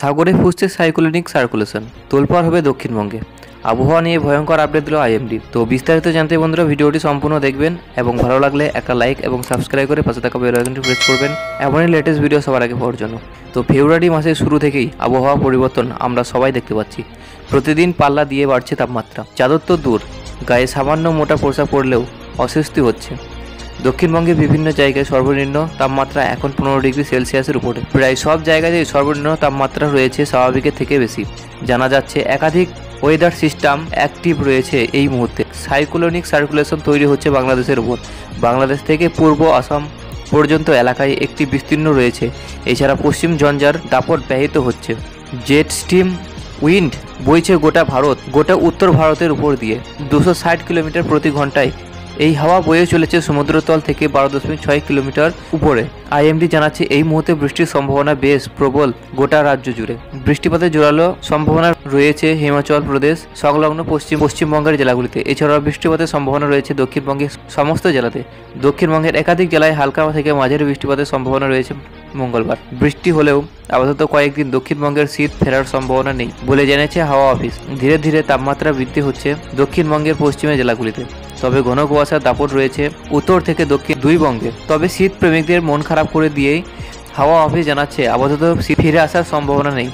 সাগরে ফুসছে cyclonic circulation, তোলপাড় হবে দক্ষিণবঙ্গে। আবহাওয়া নিয়ে ভয়ঙ্কর আপডেট দিল আইএমডি। তো বিস্তারিত জানতে বন্ধুরা ভিডিওটি সম্পূর্ণ দেখবেন এবং ভালো লাগলে একটা লাইক এবং সাবস্ক্রাইব করে পাশে থাকা বেল আইকনটি প্রেস করবেন এমনই লেটেস্ট ভিডিও সবার আগে পাওয়ার জন্য। তো ফেব্রুয়ারি মাসের শুরু থেকেই আবহাওয়া পরিবর্তন আমরা সবাই দেখতে পাচ্ছি। প্রতিদিন পাল্লা দিয়ে বাড়ছে তাপমাত্রা। চাদর তো দূর, গায়ে সামান্য মোটা পোশাক পরলেও অস্বস্তি হচ্ছে। দক্ষিণবঙ্গের বিভিন্ন জায়গায় সর্বনিম্ন তাপমাত্রা এখন 15 ডিগ্রি সেলসিয়াসের উপরে। প্রায় সব জায়গাতেই সর্বনিম্ন তাপমাত্রা রয়েছে স্বাভাবিকের থেকে বেশি। জানা যাচ্ছে একাধিক ওয়েদার সিস্টেম অ্যাক্টিভ রয়েছে এই মুহূর্তে। সাইক্লোনিক সার্কুলেশন তৈরি হচ্ছে বাংলাদেশের উপর। বাংলাদেশ থেকে পূর্ব আসাম পর্যন্ত এলাকায় একটি বিস্তীর্ণ রয়েছে। এছাড়া পশ্চিম ঝঞ্ঝার দাপট ব্যাহত হচ্ছে। জেট স্টিম উইন্ড বইছে গোটা উত্তর ভারতের উপর দিয়ে 260 কিলোমিটার প্রতি ঘন্টায়। এই হাওয়া বয়ে চলেছে সমুদ্রতল থেকে 12.6 কিলোমিটার উপরে। আইএমডি জানাচ্ছে এই মুহূর্তে বৃষ্টির সম্ভাবনা বেশ প্রবল গোটা রাজ্য জুড়ে। বৃষ্টিপাতের জোরালো সম্ভাবনা রয়েছে হিমাচল প্রদেশ সংলগ্ন পশ্চিমবঙ্গের জেলাগুলিতে। এছাড়াও বৃষ্টিপাতের সম্ভাবনা রয়েছে দক্ষিণবঙ্গের সমস্ত জেলাতে। দক্ষিণবঙ্গের একাধিক জেলায় হালকা থেকে মাঝারি বৃষ্টিপাতের সম্ভাবনা রয়েছে মঙ্গলবার। বৃষ্টি হলেও আপাতত কয়েকদিন দক্ষিণবঙ্গের শীত ফেরার সম্ভাবনা নেই বলে জানিয়েছে হাওয়া অফিস। ধীরে ধীরে তাপমাত্রা বৃদ্ধি হচ্ছে দক্ষিণবঙ্গের পশ্চিমের জেলাগুলিতে। তবে ঘন কুয়াশার দাপট রয়েছে উত্তর থেকে দক্ষিণ দুই বঙ্গে। তবে শীত প্রেমিকদের মন খারাপ করে দিয়েই হাওয়া অফিস জানাচ্ছে আপাতত শীত ফিরে আসার সম্ভাবনা নেই।